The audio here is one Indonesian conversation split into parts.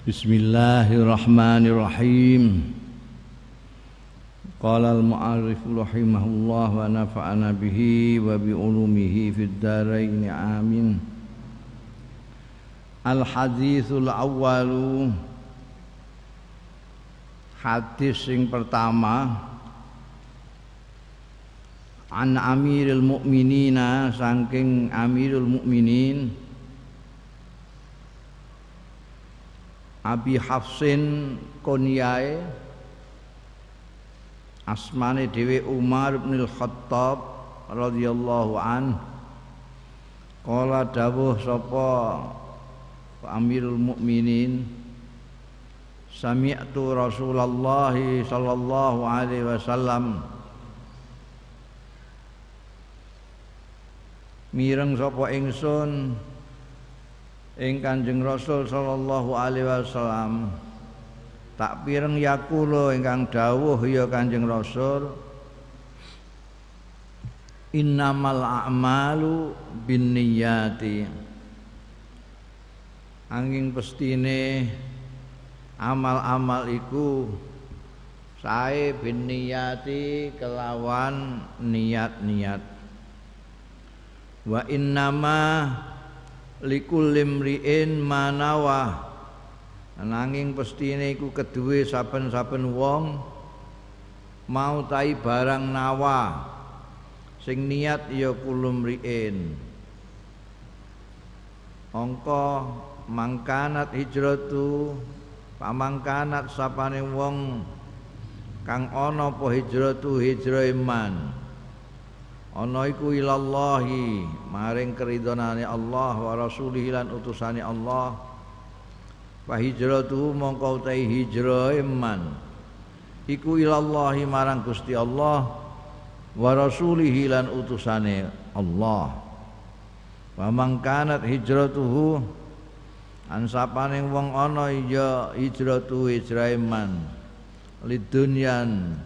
Bismillahirrahmanirrahim. Qala al-mu'arrif rahimahullah wa nafa'ana bihi wa bi ulumihi fid dharain amin. Al-haditsul awwalu, hadis sing pertama, an Amirul Mukminina, saking Amirul Mukminin Abi Hafsin Kunyae, asmane dhewe Umar bin Khattab radhiyallahu an. Qala dawuh sapa Amirul Mukminin, sami'tu Rasulullah sallallahu alaihi wasallam, mireng sapa ingsun ing Kanjeng Rasul sallallahu alaihi wasallam, tak pireng yakulo ingkang dawuh ya Kanjeng Rasul, innamal a'malu binniyati, anging pestine amal-amal iku sae binniyati kelawan niat-niat, wa innama likulli mri'in manawa, nanging pestine iku keduwe saben-saben wong mau tai barang nawa, sing niat ya kulum mri'in. Angka mangkanat hijratu, pamangkanat sapane wong kang ana apa hijratu hijrah iman, ana iku ilallahi maring keridhonane Allah wa rasulihi lan utusane Allah, fa hijratu mongko utahe hijrah iman iku ilallahi marang Gusti Allah wa rasulihi lan utusane Allah. Wa mangkanat hijratuhu, ansapane wong ana ya hijratu hijrah iman, lidunyan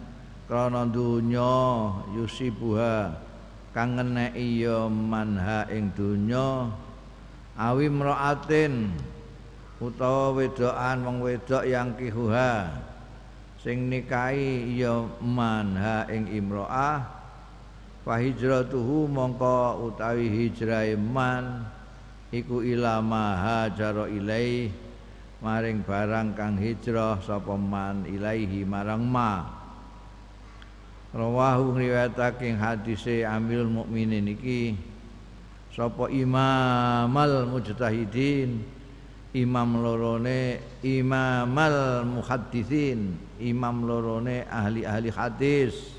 krana dunya, yusibuha kang ngeneki ya manha ing donya, awi mraatin utawa wedokan wong wedok yang kihuha sing nikahi ya manha ing imro'ah, fa hijratuhu mongko utawi hijrah man iku ila ma hajara ilaih, maring barang kang hijrah sapa man ilaihi marang ma. Rawahu riwayatake hadise Amirul Mukminin iki sapa Imamal Mujtahidin, imam lorone Imamal Muhadditsin, imam lorone ahli-ahli hadis.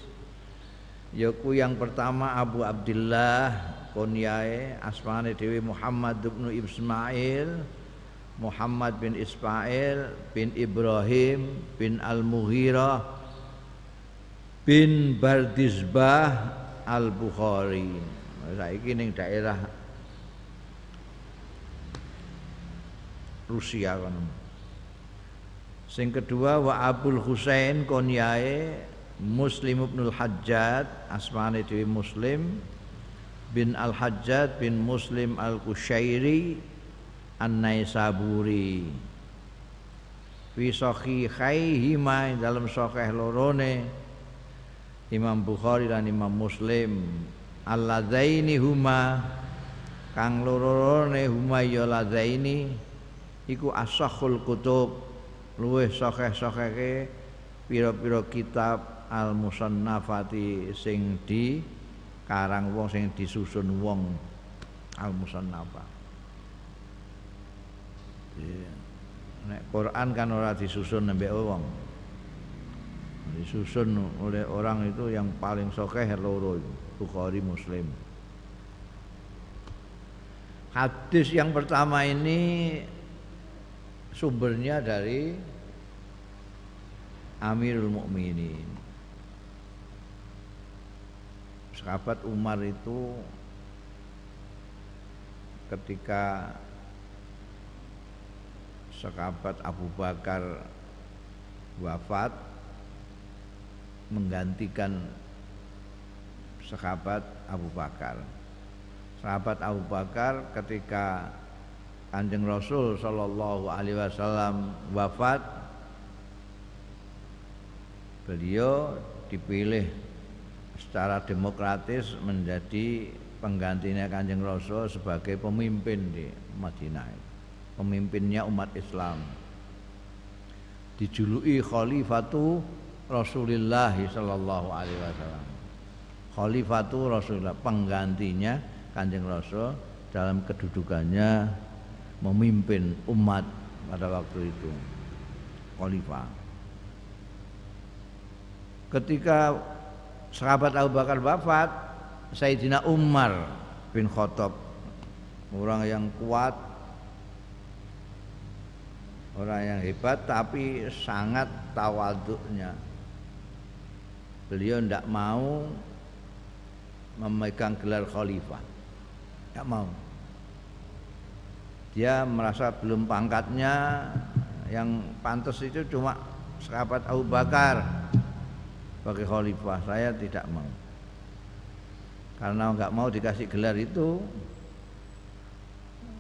Yaku yang pertama Abu Abdullah Kunyae, asmane dhewe Muhammad bin Ismail, Muhammad bin Ismail bin Ibrahim bin Al-Mughirah bin Bardizbah Al-Bukhari. Saiki ning daerah Rusia kono. Sing kedua wa Abul Husain Kunyae Muslim bin Al-Hajjaj, asmane dhewe Muslim bin Al-Hajjaj bin Muslim Al-Qushairi An-Naisaburi. Fi sahihaihima, dalam sahih lorone Imam Bukhari dan Imam Muslim, alladzaini huma, kang lorone huma ya ladzaini iku ashahul kutub, luweh sahih-sahihke pira-pira kitab al-musannafati sing di karang wong, sing disusun wong, al-musannafah. Nek Quran kan ora disusun mbek wong, disusun oleh orang itu yang paling sahih loro, Bukhari Muslim. Hadis yang pertama ini sumbernya dari Amirul Mukminin. Sahabat Umar itu ketika sahabat Abu Bakar wafat, menggantikan sahabat Abu Bakar. Sahabat Abu Bakar ketika Kanjeng Rasul sallallahu alaihi wasallam wafat, beliau dipilih secara demokratis menjadi penggantinya Kanjeng Rasul sebagai pemimpin di Madinah, pemimpinnya umat Islam. Dijuluki Khalifatu Rasulullah sallallahu alaihi wasallam. Khalifatu Rasulullah, penggantinya Kanjeng Rasul dalam kedudukannya memimpin umat pada waktu itu, khalifah. Ketika sahabat Abu Bakar wafat, Sayyidina Umar bin Khattab, orang yang kuat, orang yang hebat tapi sangat tawaduknya. Beliau tidak mau memegang gelar khalifah, tidak mau. Dia merasa belum pangkatnya, yang pantas itu cuma sahabat Abu Bakar sebagai khalifah. Saya tidak mau, karena nggak mau dikasih gelar itu.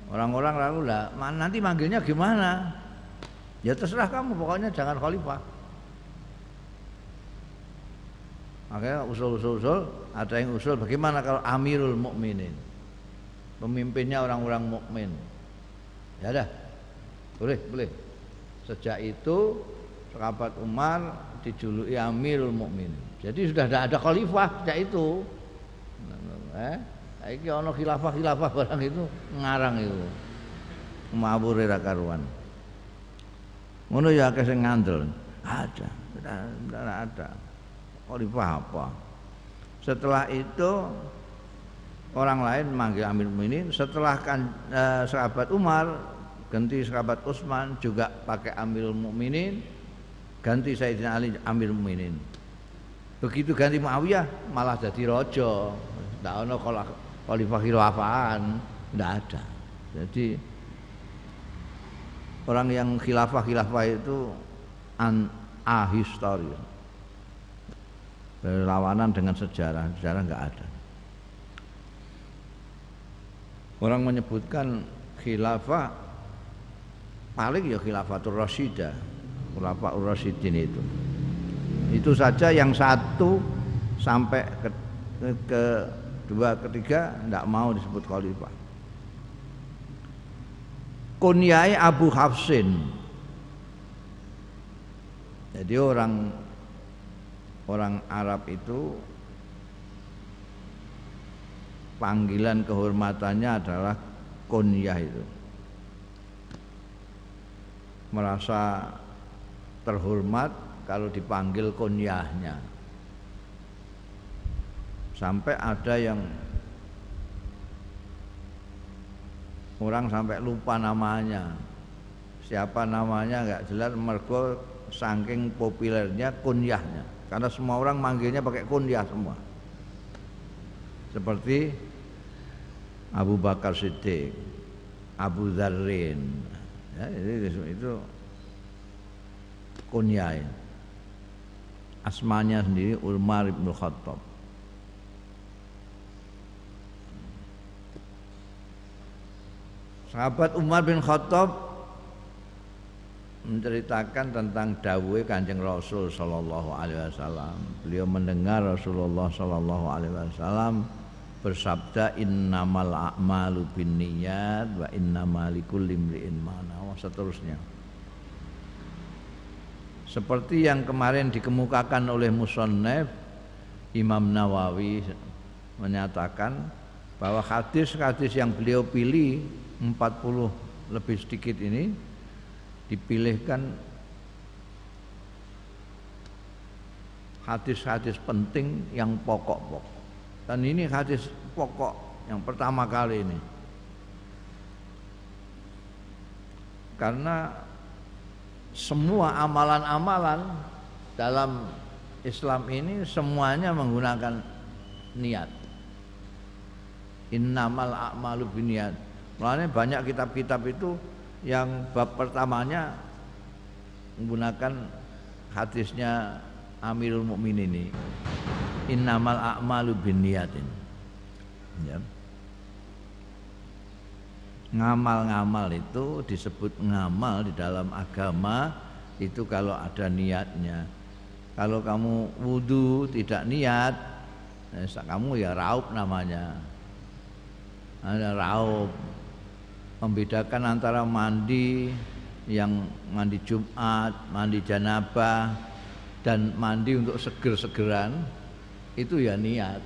Orang-orang lalu lah, nanti manggilnya gimana? Ya terserah kamu, pokoknya jangan khalifah. Makanya usul, ada yang usul bagaimana kalau Amirul Mukminin, pemimpinnya orang-orang mukmin. Ya dah, boleh. Sejak itu sahabat Umar dijuluki Amirul Mukminin. Jadi sudah tidak ada khalifah sejak itu. Iki ana khilafah barang itu ngarang itu. Mabure ra karuan. Ngono ya akeh sing ngandel. Ada, tidak ada. Khalifah apa? Setelah itu orang lain manggil Amir Mukminin. Setelah sahabat Umar ganti sahabat Utsman juga pakai Amirul Mukminin, ganti Sayyidina Ali Amirul Mukminin. Begitu ganti Muawiyah malah jadi raja. Tidak ada khalifah khilafahan, tidak ada. Jadi orang yang khilafah itu ahistori, berlawanan dengan sejarah nggak ada. Orang menyebutkan khilafah paling ya khilafatul rasyidah, khulafaur rasyidin itu. Itu saja yang satu sampai ke dua, ketiga tidak mau disebut khalifah. Kunyai Abu Hafsin. Jadi orang Arab itu panggilan kehormatannya adalah kunyah itu. Merasa terhormat kalau dipanggil kunyahnya. Sampai ada yang orang sampai lupa namanya. Siapa namanya enggak jelas, mergo saking populernya kunyahnya. Karena semua orang manggilnya pakai kunyah semua. Seperti Abu Bakar Siddiq, Abu Dzarrin, ya, itu kunyah. Asmanya sendiri Umar bin Khattab. Sahabat Umar bin Khattab menceritakan tentang dawuhe Kanjeng Rasul sallallahu alaihi wasallam. Beliau mendengar Rasulullah sallallahu alaihi wasallam bersabda, innamal a'malu binniyat wa innamal likulli imri'in ma nawa, seterusnya. Seperti yang kemarin dikemukakan oleh musannaf Imam Nawawi menyatakan bahwa hadis-hadis yang beliau pilih 40 lebih sedikit ini dipilihkan hadis-hadis penting yang pokok-pokok. Dan ini hadis pokok yang pertama kali ini. Karena semua amalan-amalan dalam Islam ini semuanya menggunakan niat. Innamal a'malu binniyat. Makanya banyak kitab-kitab itu yang bab pertamanya menggunakan hadisnya Amirul Mukminin ini. Innamal a'malu binniyatin. Ya. Ngamal-ngamal itu disebut ngamal di dalam agama itu kalau ada niatnya. Kalau kamu wudu tidak niat, kamu ya raup namanya. Ada raup. Membedakan antara mandi yang mandi Jumat, mandi janabah dan mandi untuk seger-segeran itu ya niat.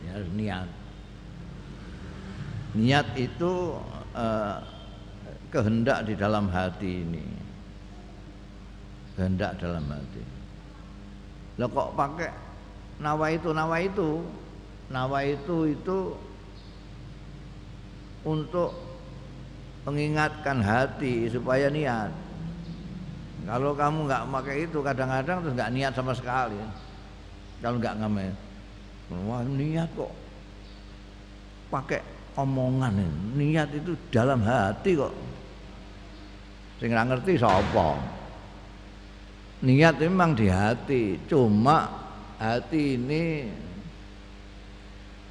Ya harus niat. Niat itu kehendak di dalam hati ini. Kehendak dalam hati. Lah kok pakai nawaitu itu untuk mengingatkan hati supaya niat. Kalau kamu nggak pakai itu kadang-kadang terus nggak niat sama sekali. Kalau nggak ngamen, wah niat kok pakai omongan ini. Niat itu dalam hati kok. Sing nggak ngerti sapa. Niat memang di hati, cuma hati ini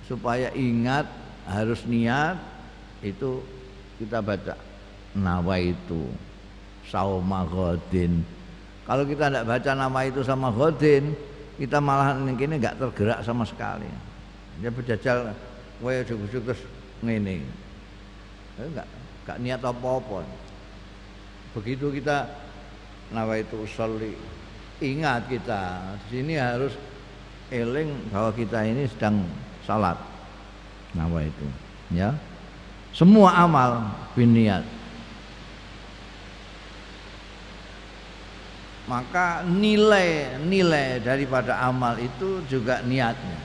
supaya ingat harus niat itu kita baca nawa itu sauma ghadin. Kalau kita tidak baca nama itu sama ghadin, kita malah ini nggak tergerak sama sekali. Dia berjajal, wah ujuk-ujuk terus ngene, nggak niat apa-apa. Begitu kita nawa itu sholli, ingat kita di sini harus eling bahwa kita ini sedang salat. Nawa itu, ya. Semua amal biniat. Maka nilai daripada amal itu juga niatnya.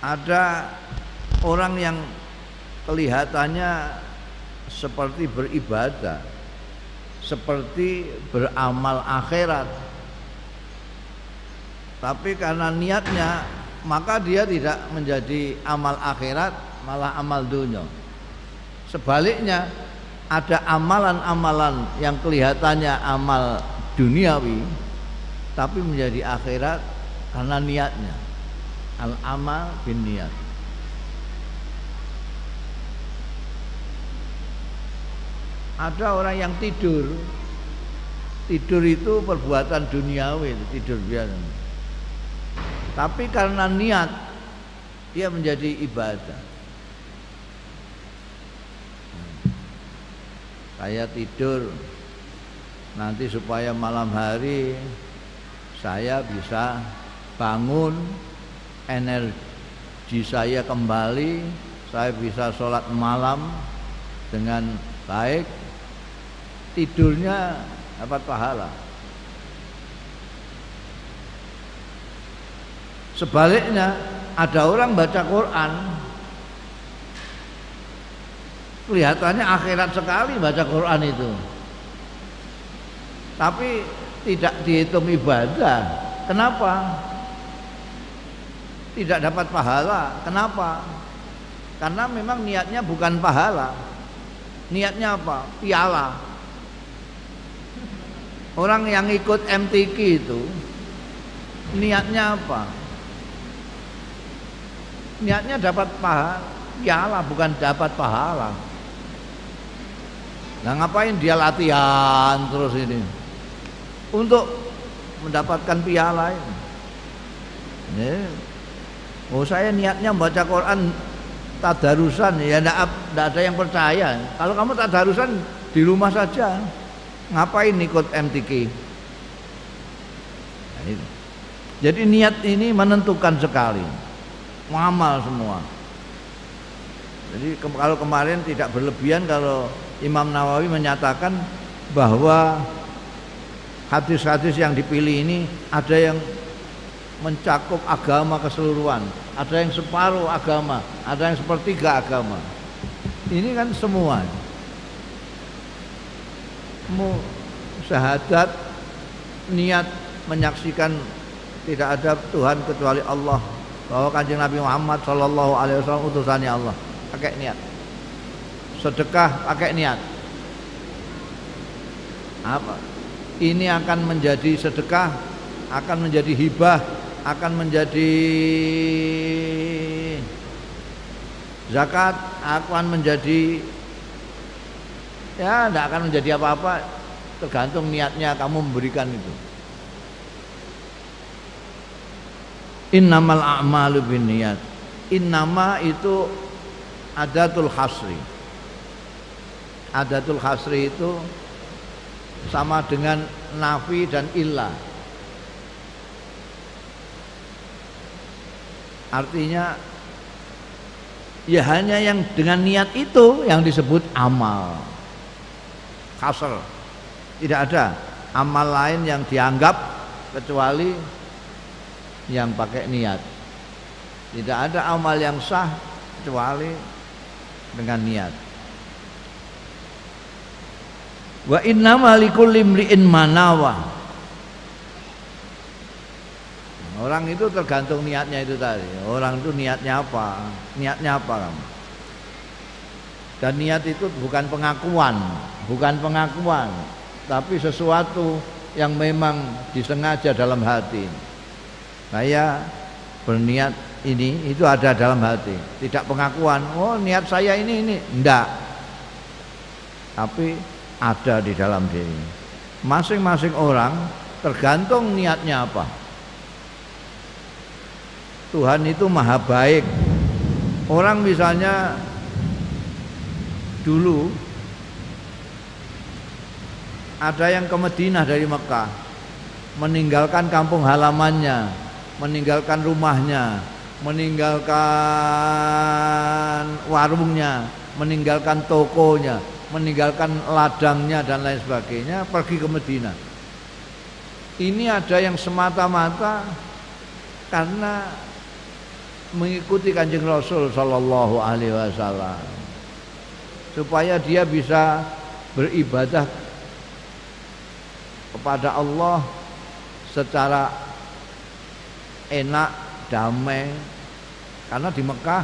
Ada orang yang kelihatannya seperti beribadah, seperti beramal akhirat, tapi karena niatnya maka dia tidak menjadi amal akhirat, malah amal dunia. Sebaliknya ada amalan-amalan yang kelihatannya amal duniawi tapi menjadi akhirat karena niatnya. Al-amal bin niat. Ada orang yang tidur itu perbuatan duniawi, tidur biasa. Tapi karena niat dia menjadi ibadah. Saya tidur nanti supaya malam hari saya bisa bangun, energi saya kembali, saya bisa sholat malam dengan baik, tidurnya dapat pahala. Sebaliknya ada orang baca Quran kelihatannya akhirat sekali baca Quran itu, tapi tidak dihitung ibadah. Kenapa? Tidak dapat pahala. Kenapa? Karena memang niatnya bukan pahala. Niatnya apa? Piala. Orang yang ikut MTQ itu niatnya apa? Niatnya dapat pahala, bukan dapat pahala. Nah ngapain dia latihan terus ini? Untuk mendapatkan piala ini. Oh saya niatnya baca Quran tadarusan, ya enggak ada yang percaya. Kalau kamu tadarusan di rumah saja, ngapain ikut MTQ? Nah, itu. Jadi niat ini menentukan sekali. Muamal semua. Jadi kalau kemarin tidak berlebihan kalau Imam Nawawi menyatakan bahwa hadis-hadis yang dipilih ini ada yang mencakup agama keseluruhan, ada yang separuh agama, ada yang sepertiga agama. Ini kan semua. Syahadat, niat menyaksikan tidak ada Tuhan kecuali Allah, bahwa Kanjeng Nabi Muhammad sallallahu alaihi wasallam utusannya Allah, pakai niat. Sedekah pakai niat. Apa? Ini akan menjadi sedekah, akan menjadi hibah, akan menjadi zakat akan menjadi, ya tidak akan menjadi apa-apa, tergantung niatnya kamu memberikan itu. Innamal a'malu binniyat. Innama itu adatul hasri. Adatul hasri itu sama dengan nafi dan illah. Artinya ya hanya yang dengan niat itu yang disebut amal. Hasr. Tidak ada amal lain yang dianggap kecuali yang pakai niat. Tidak ada amal yang sah kecuali dengan niat. Wa innama likulli imri'in ma nawa. Orang itu tergantung niatnya itu tadi. Orang itu niatnya apa? Niatnya apa kamu? Dan niat itu bukan pengakuan, tapi sesuatu yang memang disengaja dalam hati. Saya berniat ini, itu ada dalam hati. Tidak pengakuan, oh niat saya ini, enggak. Tapi ada di dalam diri. Masing-masing orang tergantung niatnya apa. Tuhan itu maha baik. Orang misalnya dulu ada yang ke Madinah dari Mekah, meninggalkan kampung halamannya, meninggalkan rumahnya, meninggalkan warungnya, meninggalkan tokonya, meninggalkan ladangnya dan lain sebagainya, pergi ke Madinah. Ini ada yang semata-mata karena mengikuti Kanjeng Rasul sallallahu alaihi wasallam, supaya dia bisa beribadah kepada Allah secara enak, damai. Karena di Mekah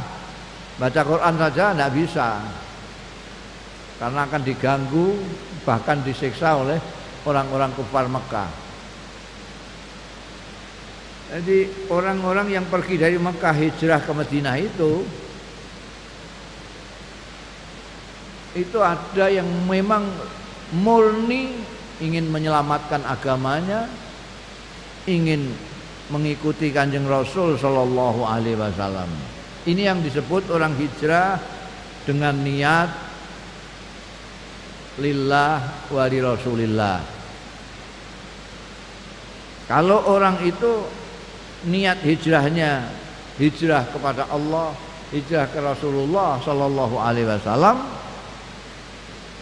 baca Quran saja tidak bisa, karena akan diganggu, bahkan disiksa oleh orang-orang kufar Mekah. Jadi orang-orang yang pergi dari Mekah hijrah ke Madinah itu ada yang memang murni ingin menyelamatkan agamanya, ingin mengikuti Kanjeng Rasul sallallahu alaihi wasallam. Ini yang disebut orang hijrah dengan niat lillah wa li Rasulillah. Kalau orang itu niat hijrahnya hijrah kepada Allah, hijrah ke Rasulullah sallallahu alaihi wasallam,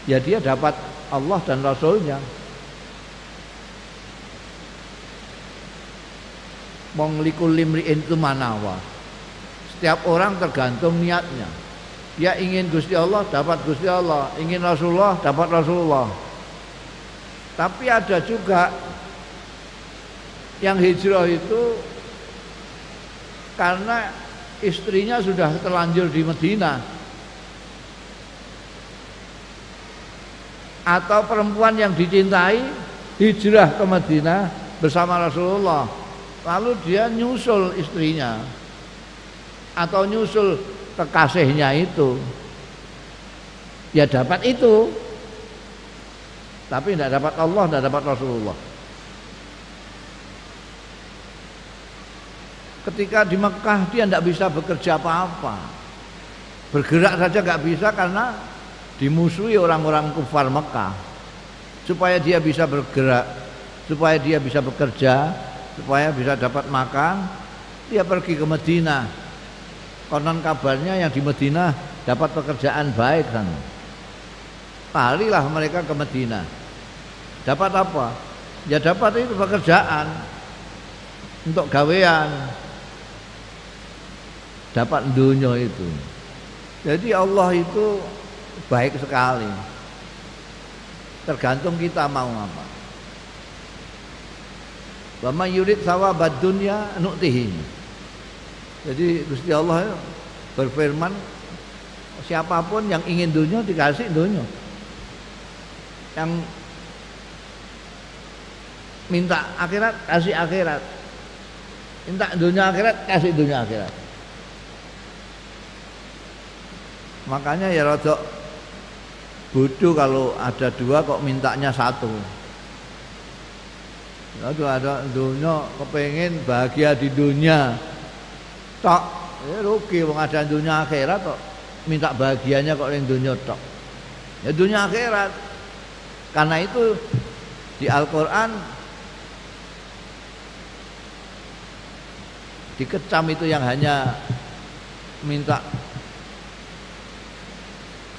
ya dia dapat Allah dan Rasulnya. Mong likul limri'in itu manawa. Setiap orang tergantung niatnya. Dia ingin Gusti Allah, dapat Gusti Allah. Ingin Rasulullah, dapat Rasulullah. Tapi ada juga yang hijrah itu karena istrinya sudah terlanjur di Madinah, atau perempuan yang dicintai hijrah ke Madinah bersama Rasulullah, lalu dia nyusul istrinya atau nyusul kekasihnya itu, ya dapat itu, tapi tidak dapat Allah, tidak dapat Rasulullah. Ketika di Mekah dia tidak bisa bekerja apa-apa, bergerak saja nggak bisa karena dimusuhi orang-orang kufar Mekah. Supaya dia bisa bergerak, supaya dia bisa bekerja, supaya bisa dapat makan, dia pergi ke Madinah. Konon kabarnya yang di Madinah dapat pekerjaan baik sana. Larilah mereka ke Madinah. Dapat apa? Ya dapat itu pekerjaan untuk gawean. Dapat dunia itu. Jadi Allah itu baik sekali. Tergantung kita mau apa. Wa may yurid thawabad dunya nu'tihi. Jadi Gusti Allah berfirman, siapapun yang ingin dunia dikasih dunia. Yang minta akhirat kasih akhirat. Minta dunia akhirat kasih dunia akhirat. Makanya ya rada bodoh kalau ada dua kok mintanya satu. Aduh, ada dunia kepengen bahagia di dunia tok, ya rugi wong ada dunia akhirat kok minta bahagianya kok ning dunia tok. Ya dunia akhirat. Karena itu di Al-Qur'an dikecam itu yang hanya minta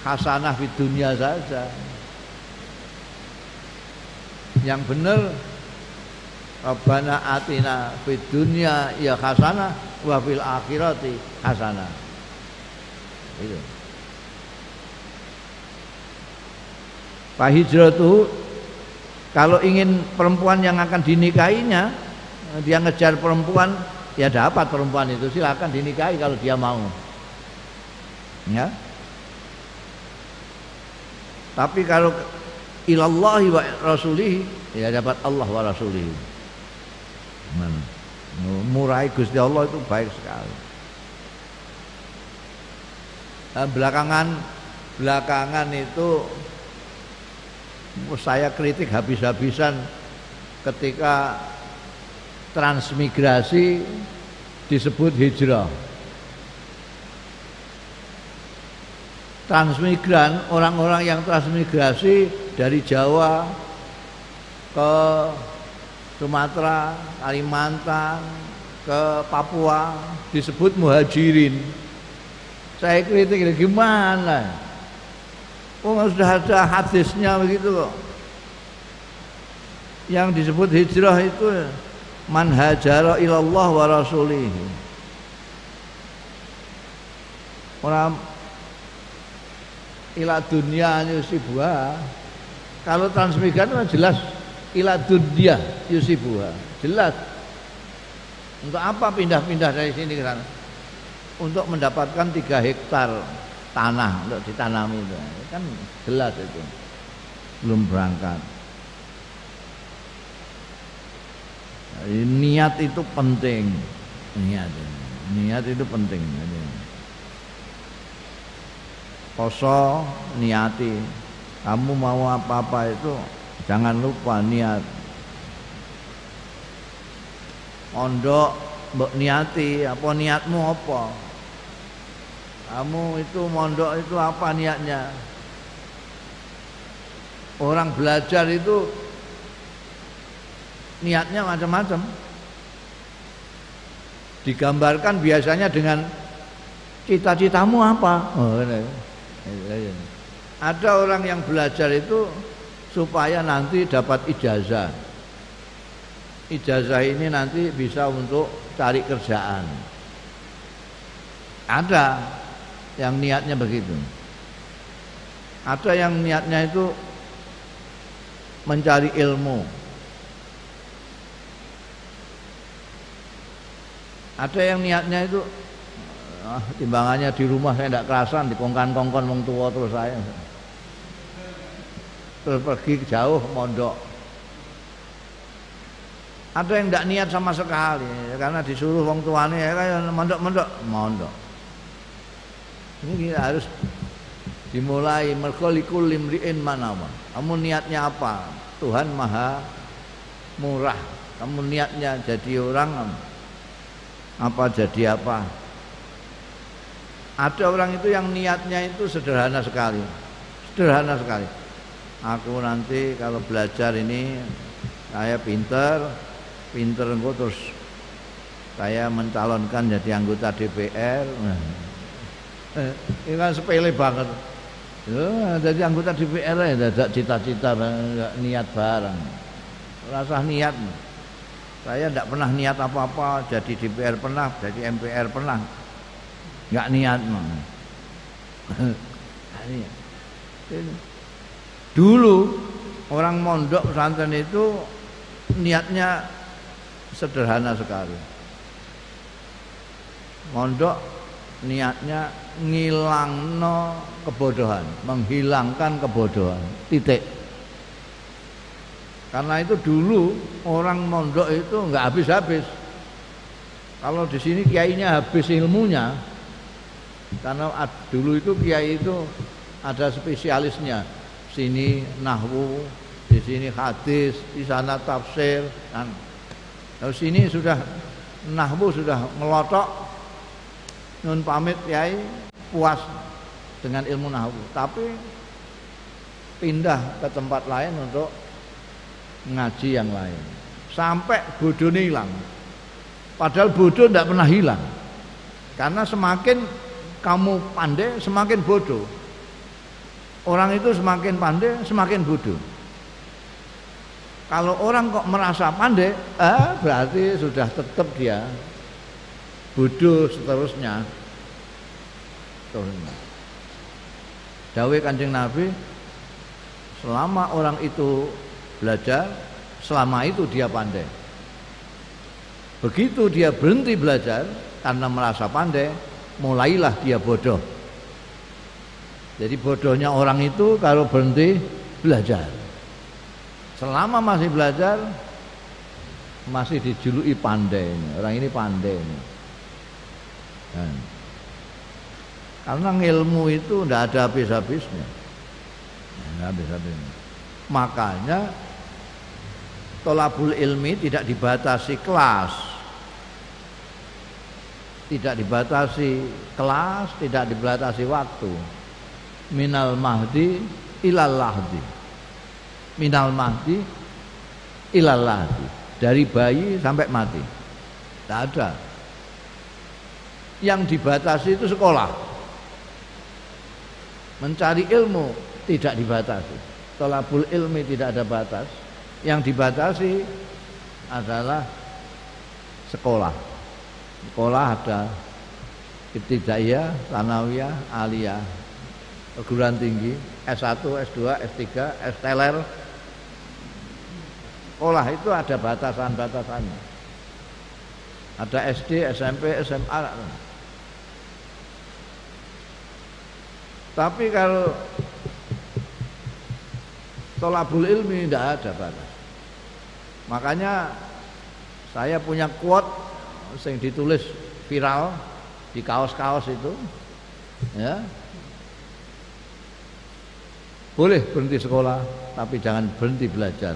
hasanah di dunia saja. Yang benar Rabbana atina fid dunya ya hasanah wa fil akhirati hasanah. Itu. Fa hijratuhu, kalau ingin perempuan yang akan dinikahinya, dia ngejar perempuan, ya dapat perempuan itu, silakan dinikahi kalau dia mau. Ya. Tapi kalau ilallahi wa rasulihi, ya dapat Allah wa rasulihi. Murahi Gusti Allah itu baik sekali. Nah, belakangan itu saya kritik habis-habisan ketika transmigrasi disebut hijrah. Transmigran, orang-orang yang transmigrasi dari Jawa ke Sumatera, Kalimantan, ke Papua disebut muhajirin. Saya kritik, gimana? Oh, sudah ada hadisnya begitu kok. Yang disebut hijrah itu man hajara ilallah wa rasulih. Orang ila dunya yusibuha. Kalau transmigran itu jelas ila dunya yusibuha. Jelas. Untuk apa pindah-pindah dari sini ke sana? Untuk mendapatkan 3 hektar tanah untuk ditanami itu. Kan jelas itu. Belum berangkat. Niat itu penting. Niat itu penting. Poso niati. Kamu mau apa-apa itu jangan lupa niat. Mondok mbok niati, apa niatmu apa? Kamu itu mondok itu apa niatnya? Orang belajar itu niatnya macam-macam. Digambarkan biasanya dengan cita-citamu apa? Oh, ada orang yang belajar itu supaya nanti dapat ijazah. Ijazah ini nanti bisa untuk cari kerjaan. Ada yang niatnya begitu. Ada yang niatnya itu mencari ilmu. Ada yang niatnya itu timbangannya di rumah saya tidak kerasan, dikongkan-kongkon wong tua terus saya. Terus pergi jauh mondok. Ada yang tidak niat sama sekali karena disuruh wong tuane ya kayak mondok. Ini harus dimulai mergo likul limriin manawa. Kamu niatnya apa? Tuhan Maha Murah. Kamu niatnya jadi orang apa jadi apa? Ada orang itu yang niatnya itu sederhana sekali. Sederhana sekali. Aku nanti kalau belajar ini saya pinter engko terus saya mencalonkan jadi anggota DPR. Ini kan sepele banget. Ya, jadi anggota DPR ya tidak cita-cita, enggak niat barang. Rasa niat. Saya tidak pernah niat apa-apa, jadi DPR pernah, jadi MPR pernah. Enggak niat. Dulu orang mondok pesantren itu niatnya sederhana sekali. Mondok niatnya ngilangno kebodohan, menghilangkan kebodohan. Titik. Karena itu dulu orang mondok itu enggak habis-habis. Kalau di sini kiainya habis ilmunya, Karena dulu itu kiai itu ada spesialisnya. Sini nahwu, di sini hadis, di sana tafsir. Dan kalau sini sudah nahwu sudah melotok, nun pamit kiai, puas dengan ilmu nahwu. Tapi pindah ke tempat lain untuk ngaji yang lain. Sampai bodohnya hilang. Padahal bodoh tidak pernah hilang. Karena semakin kamu pandai, semakin bodoh. Orang itu semakin pandai, semakin bodoh. Kalau orang kok merasa pandai, berarti sudah tetap dia bodoh seterusnya. Dawuh Kanjeng Nabi, selama orang itu belajar, selama itu dia pandai. Begitu dia berhenti belajar karena merasa pandai, mulailah dia bodoh. Jadi bodohnya orang itu kalau berhenti belajar. Selama masih belajar, masih dijuluki pandai. Orang ini pandai. Karena ilmu itu tidak ada habis-habisnya. Tidak habis-habisnya. Makanya tolabul ilmi tidak dibatasi kelas. Tidak dibatasi kelas, tidak dibatasi waktu. Minal mahdi ilal lahdi. Minal mahdi ilal lahdi. Dari bayi sampai mati. Tidak ada. Yang dibatasi itu sekolah. Mencari ilmu tidak dibatasi. Tolabul ilmi tidak ada batas. Yang dibatasi adalah sekolah. Sekolah ada ibtidaiyah, tsanawiyah, aliyah, perguruan tinggi, S1, S2, S3, S-teler. Sekolah itu ada batasan-batasannya. Ada SD, SMP, SMA. Tapi kalau tolabul ilmi tidak ada batas. Makanya saya punya quote yang ditulis viral di kaos-kaos itu, ya, boleh berhenti sekolah tapi jangan berhenti belajar.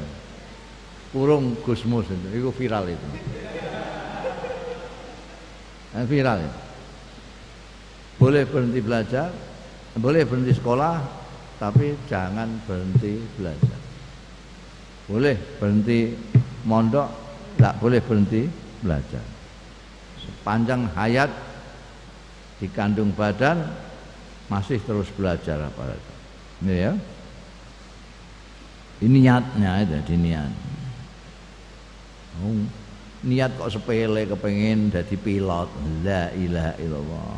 Kurung Gusmus itu viral itu, viral itu. Boleh berhenti belajar, boleh berhenti sekolah tapi jangan berhenti belajar. Boleh berhenti mondok, tidak boleh berhenti belajar. Sepanjang hayat di kandung badan masih terus belajar apalagi. Ini ya. Ini niatnya ada di niat. Niat kok sepele kepengen jadi pilot. La ilaha illallah.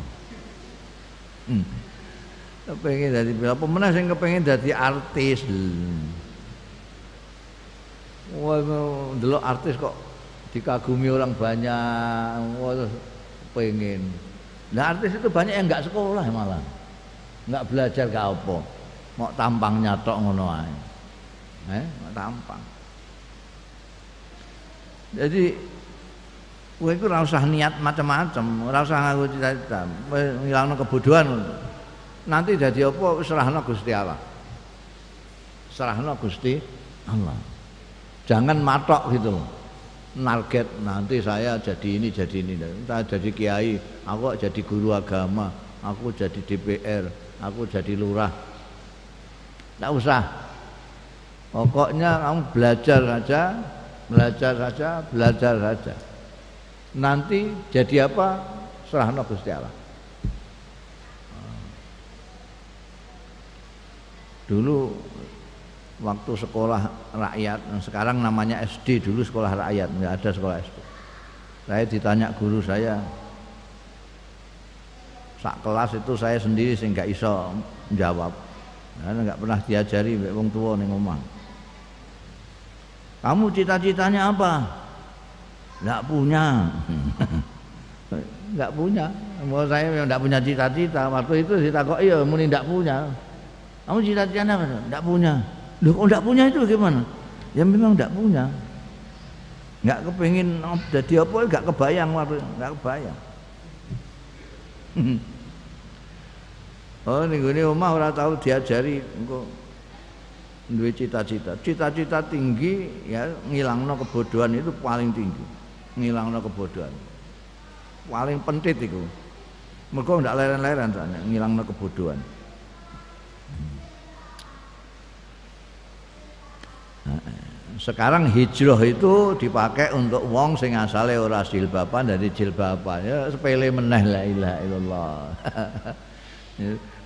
Kepengen jadi pilot. Pemenang sing kepengen jadi artis. Wah, delok artis kok dikagumi orang banyak, wah pengen. Nah artis itu banyak yang nggak sekolah malah, nggak belajar gak apa, mau tampang nyatok ngono ae, mau tampang. Jadi, kowe iku ora usah niat macam-macam, ora usah nganggo cita-cita, ngilangno kebodohan. Nanti jadi apa serahno Gusti Allah. Serahno Gusti Allah. Jangan matok gitu loh. Target nanti saya jadi ini, saya jadi kiai, aku jadi guru agama, aku jadi DPR, aku jadi lurah. Tidak usah. Pokoknya kamu belajar saja. Nanti jadi apa? Serahno Gusti Allah. Dulu waktu sekolah rakyat, sekarang namanya SD, dulu sekolah rakyat, nggak ada sekolah SD. Saya ditanya guru saya, sak kelas itu saya sendiri sih nggak iso menjawab, karena nggak pernah diajari wong tua ning omah. Kamu cita-citanya apa? Nggak punya, nggak punya. Mau saya yang nggak punya cita-cita, waktu itu ditakok iya, muni nggak punya. Kamu cita-citanya apa? Nggak punya. Loh kok enggak punya itu gimana? Ya memang enggak punya. Enggak kepengin jadi apa, enggak kebayang waktu, enggak kebayang. Oh ning gone omah ora tau diajari engko duwe cita-cita. Cita-cita tinggi ya ngilangno kebodohan itu paling tinggi. Ngilangno kebodohan. Paling penting iku. Mergo ndak leren-leren soalnya ngilangno kebodohan. Sekarang hijrah itu dipakai untuk wong sing asale ora jilbaban dari jilbaban ya sepele meneh la ilaha illallah.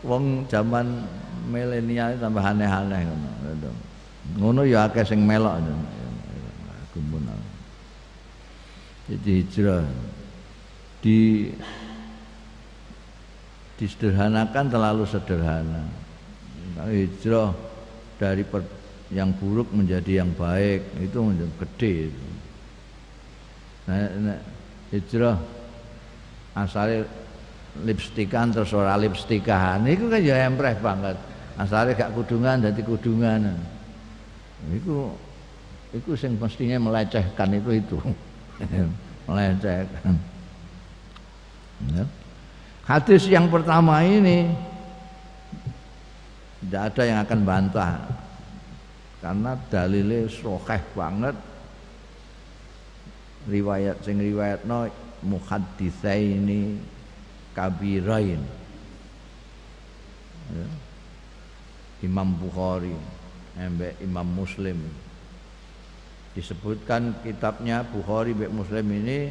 Wong zaman milenial tambah aneh-aneh ngono. Ngono ya akeh sing melok. Gumun. Jadi hijrah disederhanakan terlalu sederhana. Hijrah dari yang buruk menjadi yang baik itu menjadi gede itu. Nah, hijrah asale lipstikan terus ora lipstikahan itu kan ya empreh banget. Asale gak kudungan dadi kudungan. Iku sing mestinya melecehkan itu. Melecehkan. Ya. Hadis yang pertama ini tidak ada yang akan bantah karena dalilnya sahih banget, riwayatno muhadditsaini kabirain ya. Imam Bukhari ambek Imam Muslim disebutkan kitabnya Bukhari ambek Muslim ini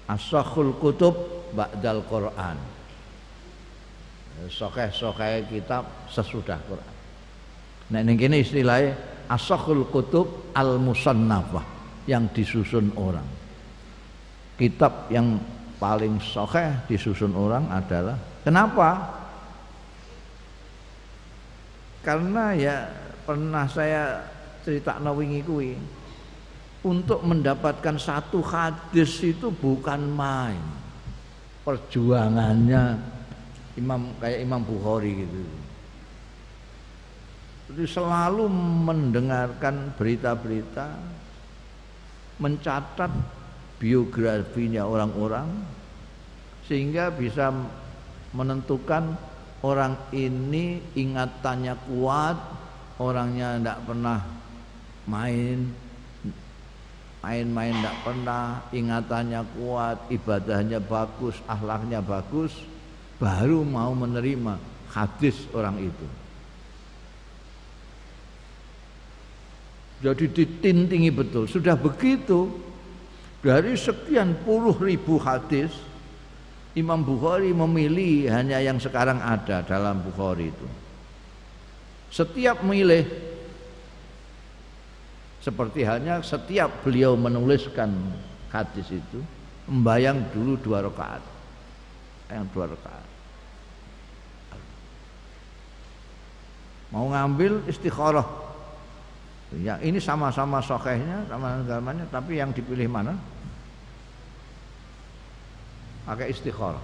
as-sahhul kutub ba'dal Quran, sahih kitab sesudah Quran. Nah ini kini istilahnya as-sahhul kutub al-musannafah, yang disusun orang. Kitab yang paling sahih disusun orang adalah, kenapa? Karena ya pernah saya cerita wingi kuwi, untuk mendapatkan satu hadis itu bukan main. Perjuangannya kayak Imam Bukhari gitu. Jadi selalu mendengarkan berita-berita, mencatat biografinya orang-orang sehingga bisa menentukan orang ini ingatannya kuat, orangnya tidak pernah main tidak pernah, ingatannya kuat, ibadahnya bagus, akhlaknya bagus, baru mau menerima hadis orang itu. Jadi ditintingi betul. Sudah begitu, dari sekian puluh ribu hadis, Imam Bukhari memilih hanya yang sekarang ada dalam Bukhari itu. Setiap milih, seperti halnya setiap beliau menuliskan hadis itu, membayang dulu 2 rakaat. Yang 2 rakaat. Mau ngambil istikharah. Ya, ini sama-sama sahihnya, sama agamanya, tapi yang dipilih mana? Pakai istikharah.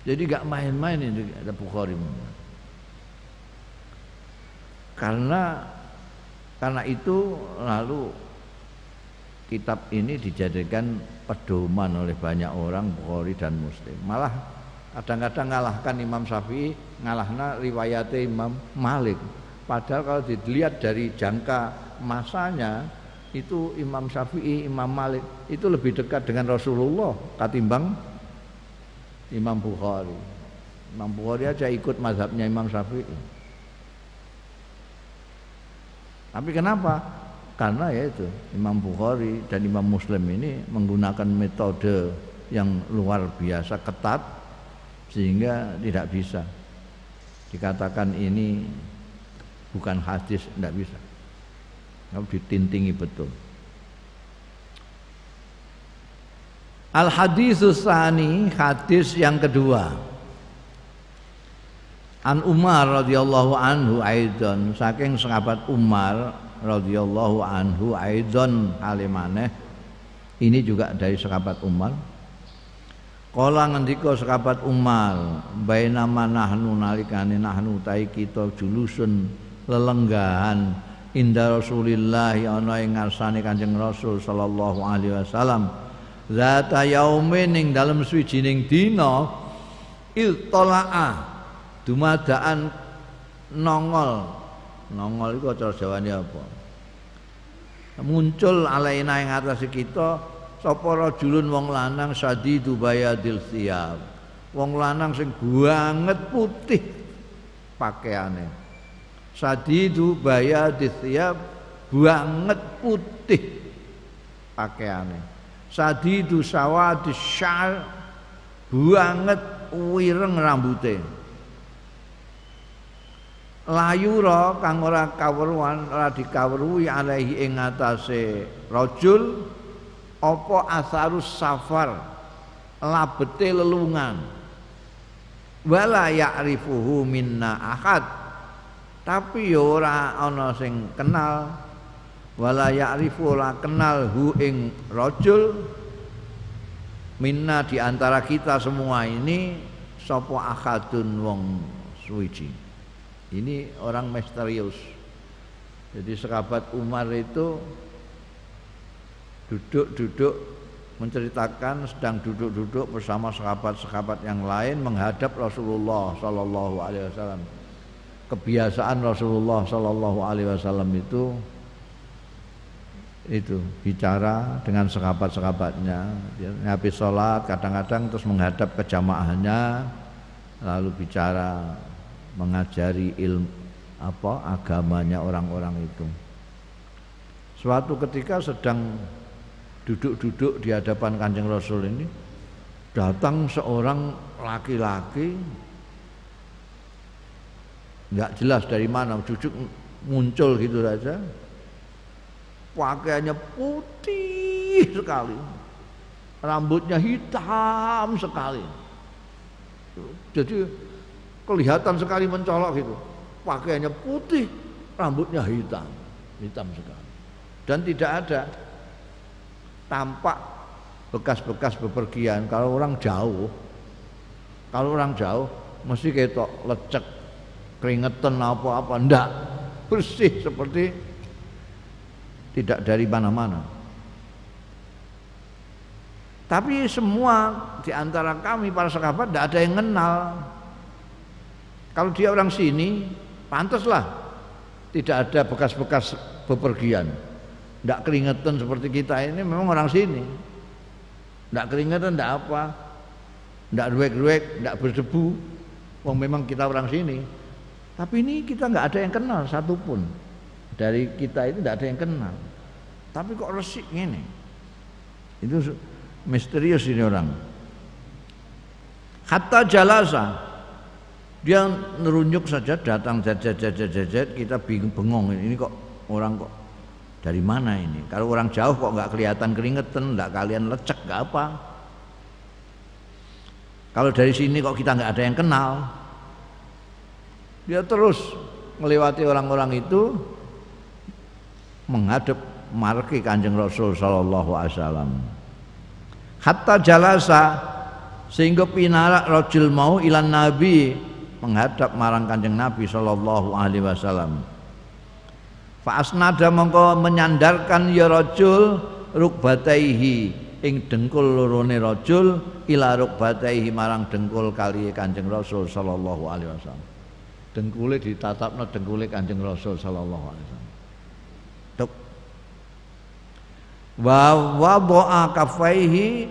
Jadi gak main-main ini ada Bukhari. Karena itu lalu kitab ini dijadikan pedoman oleh banyak orang, Bukhari dan Muslim. Malah kadang-kadang ngalahkan Imam Syafi'i, ngalahna riwayatnya Imam Malik. Padahal kalau dilihat dari jangka masanya itu Imam Syafi'i, Imam Malik itu lebih dekat dengan Rasulullah ketimbang Imam Bukhari. Imam Bukhari aja ikut mazhabnya Imam Syafi'i. Tapi kenapa? Karena yaitu Imam Bukhari dan Imam Muslim ini menggunakan metode yang luar biasa ketat sehingga tidak bisa dikatakan ini bukan hadis, tidak bisa. Kalau ditintingi betul. Al-haditsus tsani, hadis yang kedua. An Umar radhiyallahu anhu aidan, saking sahabat Umar radhiyallahu anhu aidan alimaneh, ini juga dari sahabat Umar. Kala ngendika sahabat Umar, bainama nahnu nalikane nahnu tai kita julusun lelenggahan inda Rasulillah ana ing ngarsane Kanjeng Rasul sallallahu alaihi wasallam, zata yaumin ing dalem suwijining dina iltolaa dumadaan nongol itu cara Jawane apa muncul alaina ing atase kita sapa rajulun wong lanang sadidu bayadil thiyab wong lanang sing banget putih pakaiane sadidu bayadil thiyab banget putih pakaiane sadidu sawadis syar banget wireng rambute layura kang ora kawruhan ora dikawruhi alaihi ing atase rajul apa asarus safar labete lelungan wala ya'rifuhu minna ahad tapi ya ora ana sing kenal wala ya'rifu ora kenal hu ing rajul minna di antara kita semua ini sapa ahadun wong suwiji. Ini orang misterius. Jadi sahabat Umar itu duduk menceritakan sedang duduk bersama sahabat-sahabat yang lain menghadap Rasulullah sallallahu alaihi wasallam. Kebiasaan Rasulullah sallallahu alaihi wasallam itu bicara dengan sahabat-sahabatnya. Dia habis sholat kadang-kadang terus menghadap ke jamaahnya lalu bicara mengajari ilmu agamanya orang-orang itu. Suatu ketika sedang duduk-duduk di hadapan Kanjeng Rasul ini datang seorang laki-laki nggak jelas dari mana jujuk muncul gitu saja. Pakaiannya putih sekali, rambutnya hitam sekali. Jadi kelihatan sekali mencolok gitu. Pakaiannya putih, rambutnya hitam sekali. Dan tidak ada tampak bekas-bekas bepergian. Kalau orang jauh mesti ketok lecek, keringetan apa-apa, ndak, bersih seperti tidak dari mana-mana. Tapi semua di antara kami para sahabat tidak ada yang kenal. Kalau dia orang sini, pantaslah tidak ada bekas-bekas bepergian. Tidak keringetan seperti kita ini memang orang sini. Tidak keringetan, tidak apa, tidak ruwek-ruwek, tidak berdebu. Wong memang kita orang sini. Tapi ini kita nggak ada yang kenal satupun. Dari kita itu tidak ada yang kenal. Tapi kok resik ini? Itu misterius ini orang. Hatta jalasa. Dia nerunjuk saja datang jajet kita bengong ini kok orang kok dari mana ini? Kalau orang jauh kok nggak kelihatan keringetan, nggak kalian lecek, nggak apa. Kalau dari sini kok kita nggak ada yang kenal. Dia terus melewati orang-orang itu menghadap marki Kanjeng Rasul sallallahu alaihi wasallam. Hatta jalasa sehingga pinarak rajul mau ilan nabi menghadap marang Kanjeng Nabi sallallahu alaihi wasallam. Fa asnada mongko menyandarkan ya rajul rukbataihi ing dengkul lorone rajul ila rukbataihi marang dengkul kali Kanjeng Rasul sallallahu alaihi wasallam. Dengkule ditatapna dengkule Kanjeng Rasul sallallahu alaihi wasallam. Tuk. Wa wada'a kafaihi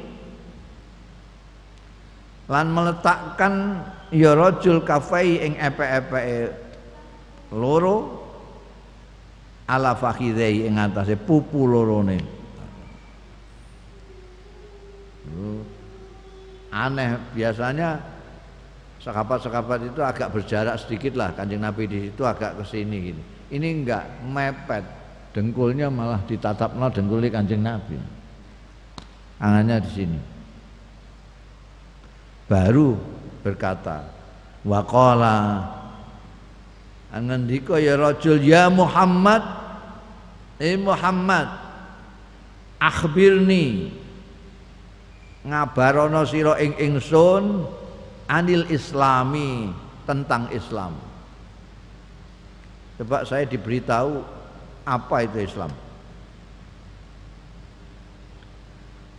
lan meletakkan ya rajul kafai ing epe-epe loro ala fakhidai ing atase pupu lorone. Aneh, biasanya sahabat-sahabat itu agak berjarak sedikit lah, Kanjeng Nabi di situ agak ke sini gini. Ini enggak mepet, dengkulnya malah ditatapno dengkulnya Kanjeng Nabi. Angannya di sini. Baru berkata waqala ngendika ya rajul ya Muhammad Muhammad akhbirni ngabarono sira ing ingsun anil islami tentang Islam. Coba saya diberitahu apa itu Islam.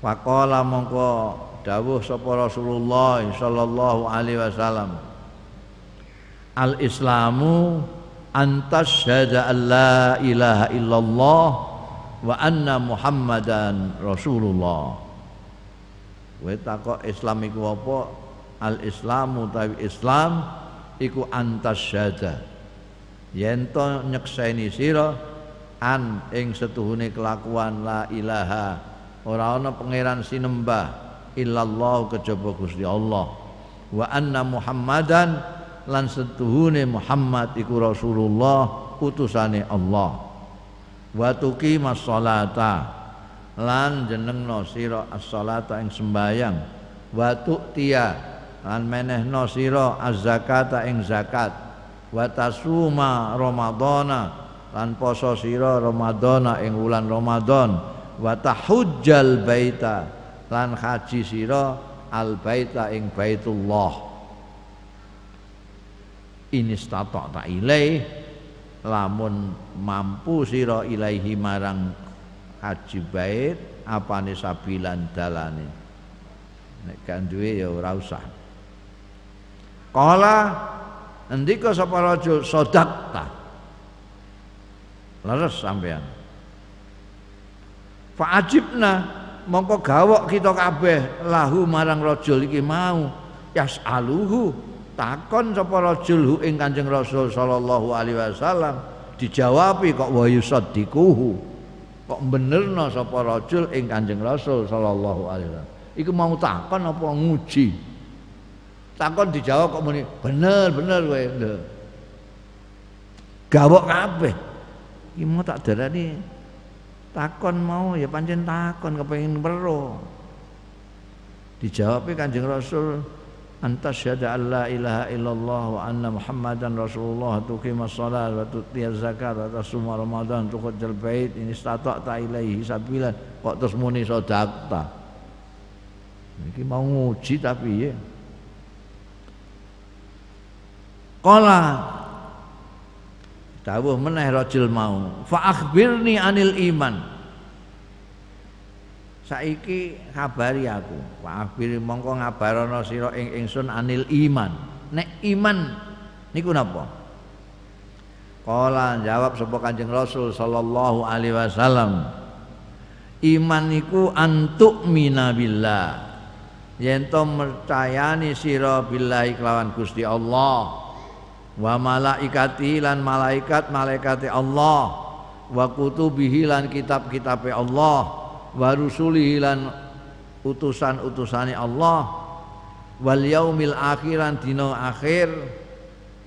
Faqala mongko dawuh sapa Rasulullah sallallahu alaihi wasallam, al-islamu antasyhada an la ilaha illallah wa anna muhammadan rasulullah. Kowe takok Islam iku apa? Al-islamu tawi Islam iku antasyhada yen to nyekseni sira an ing setuhune kelakuan la ilaha ora ana pangeran sinembah illallah kejaba Gusti Allah, wa anna muhammadan lan setuhune Muhammad iku Rasulullah utusane Allah, wa tuqimas sholata lan jenengno sira as-sholata ing sembayang, wa tu'tiya lan menehno sira az-zakata ing zakat, wa tasuma ramadhana lan poso sira ramadhana ing wulan Ramadan, wa tahujjal baita lan haji sira al baita ing baitullah. Inistata'ta ilaih lamun mampu sira ilaihi marang haji bait apane sabilan dalane, nek gak duwe ya ora usah. Qala ndika sapa rajul sadaqta, leres sampean. Fa ajibna mongko gawok kita kabeh lahu marang rajul iki mau, yasaluhu takon sapa rajul hu ing Kanjeng Rasul sallallahu alaihi wasallam, dijawabi kok wa yusaddiquhu, kok benerno sapa rajul ing Kanjeng Rasul sallallahu alaihi wasallam. Iku mau takon apa nguji? Takon dijawab kok muni bener kowe lho. Gawok kabeh. Iki mau tak darani takon mau ya pancen takon kepengin weruh. Dijawab Kanjeng Rasul, antasyhada alla ilaha illallah wa anna muhammadan rasulullah tuqimas shalah wa tutiyaz zakat wa tasuma ramadan tuqajjal bait in istata'ta ilaihi sabilan, kok terus muni sedekah. Iki mau nguji tapi ya. Qala dawuh meneh rajul mau, fa akhbirni anil iman. Saiki kabari aku, fa akhbiri mongko ngabarana sira ing ingsun anil iman. Nek iman niku napa? Qala jawab sapa Kanjeng Rasul sallallahu alaihi wasallam, iman niku antuk minabillah, yen to percayani sira billahi kelawan Gusti Allah, wa malaikati lan malaikate Allah, wa kutubihi lan kitab-kitabe Allah, wa rusulihi lan utusan-utusane Allah, wal yaumil akhiran dina akhir,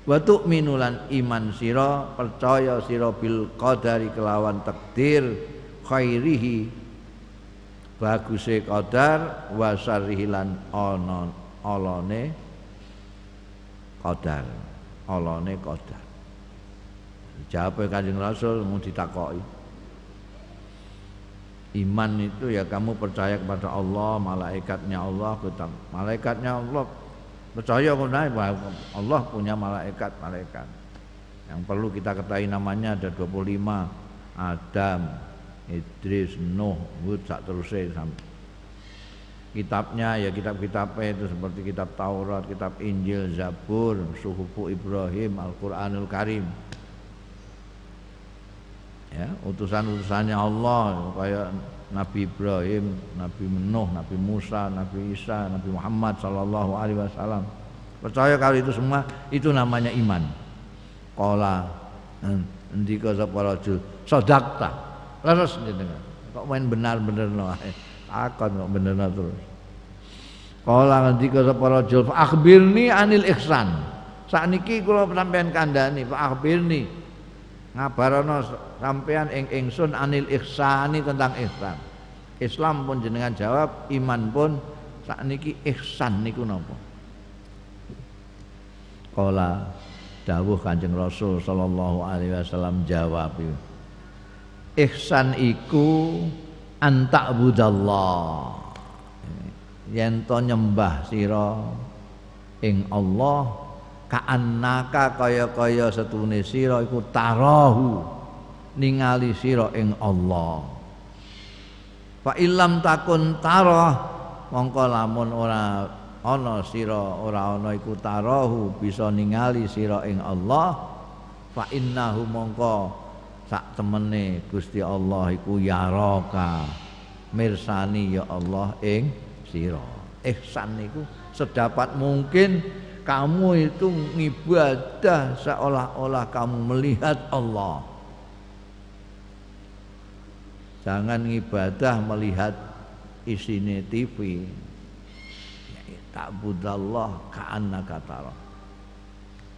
wa tu'minu lan iman sira percaya sira bil qadari kelawan takdir, khairihi baguse qadar, wa syarrihi lan olone qadar. Alane qadar. Jawab Kanjeng Rasul mau ditakoki. Iman itu ya kamu percaya kepada Allah, malaikatnya Allah, kitab malaikatnya Allah. Percaya kepada Allah punya malaikat. Yang perlu kita ketahui namanya ada 25, Adam, Idris, Nuh, Hud, sak terusé sampai kitabnya ya kitab-kitabnya itu seperti kitab Taurat, kitab Injil, Zabur, Suhufu Ibrahim, Al-Qur'anul Karim. Ya, utusan-utusannya Allah kayak Nabi Ibrahim, Nabi Nuh, Nabi Musa, Nabi Isa, Nabi Muhammad sallallahu alaihi wasallam. Percaya kalau itu semua itu namanya iman. Qala ndika sapa rajul sadaqta. Leres jenengan. Kok main benar-benerno ae. Akon kok benerno terus. Kala ngendika sapa rajul fa akhbirni anil ihsan. Sakniki kula sampeyan kandhani fa akhbirni ngabarana sampeyan ing ingsun anil ihsani tentang ihsan. Islam pun jenengan jawab, iman pun sakniki ihsan niku napa? Kala dawuh Kanjeng Rasul sallallahu alaihi wasallam jawab, ihsan iku anta'budallah, yen to nyembah sira ing Allah ka'annaka kaya-kaya setune sira iku tarahu ningali sira ing Allah. Fa illam takun tarah mongko lamun ora ana sira ora ana iku tarahu bisa ningali sira ing Allah fa innahu mongko sak temene Gusti Allah iku yaraka mirsani ya Allah ing sira. Ihsan niku sedapat mungkin kamu itu ngibadah seolah-olah kamu melihat Allah. Jangan ngibadah melihat isine TV. Ta'budallah ka'annaka tara.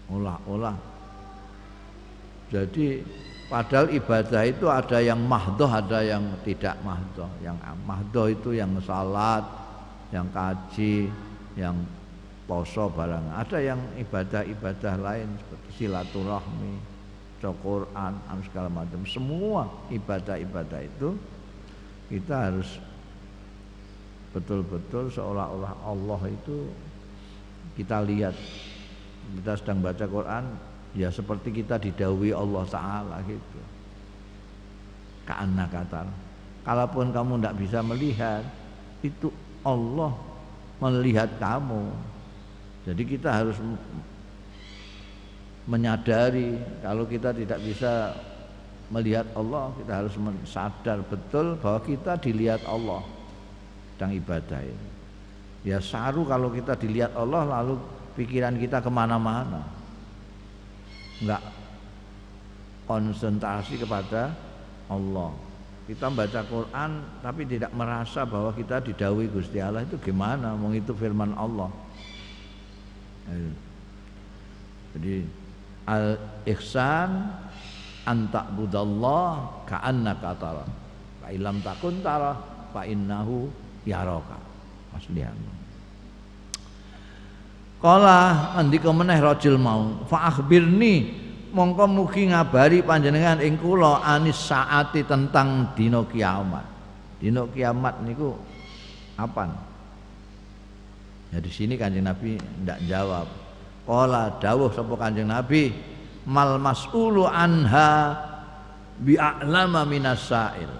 Olah-olah. Jadi padahal ibadah itu ada yang mahdoh, ada yang tidak mahdoh. Yang mahdoh itu yang salat, yang kaji, yang poso barang. Ada yang ibadah-ibadah lain seperti silaturahmi, Quran, segala macam. Semua ibadah-ibadah itu kita harus betul-betul seolah-olah Allah itu kita lihat. Kita sedang baca Quran ya seperti kita didhawuhi Allah Ta'ala gitu. Ka'anna katar. Kalaupun kamu tidak bisa melihat, itu Allah melihat kamu. Jadi kita harus menyadari kalau kita tidak bisa melihat Allah, kita harus sadar betul bahwa kita dilihat Allah sedang ibadah ini. Ya saru kalau kita dilihat Allah lalu pikiran kita kemana-mana, enggak konsentrasi kepada Allah. Kita baca Quran tapi tidak merasa bahwa kita didhawuhi Gusti Allah, itu gimana? Wong itu firman Allah. Jadi al-ihsan anta budallah ka'annaka tara. Fa illam takun tara fa innahu yaraka. Aslian. Kala andika meneh rajul mau, fa akhbirni mongko mugi ngabari panjenengan ing kula anis saati tentang dina kiamat. Dina kiamat niku apaan? Ya di sini Kanjeng Nabi ndak jawab. Qala dawuh sapa Kanjeng Nabi, mal mas'ulu anha bi'a'lama minas sa'il.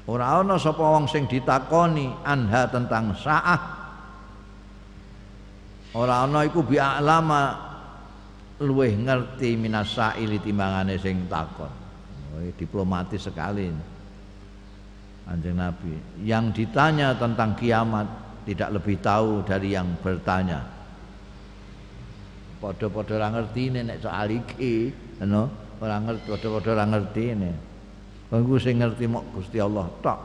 Ora ana sapa wong sing ditakoni anha tentang saah. Ora ana iku bi'a'lama luweh ngerti minas sa'il timbangane sing takon. Diplomatis sekali Kanjeng Nabi. Yang ditanya tentang kiamat tidak lebih tahu dari yang bertanya. Padha-padha ora ngertine nek soal iki, ngono, ora ngerti, padha-padha ora ngertine. Wong sing ngerti mok Gusti Allah tok.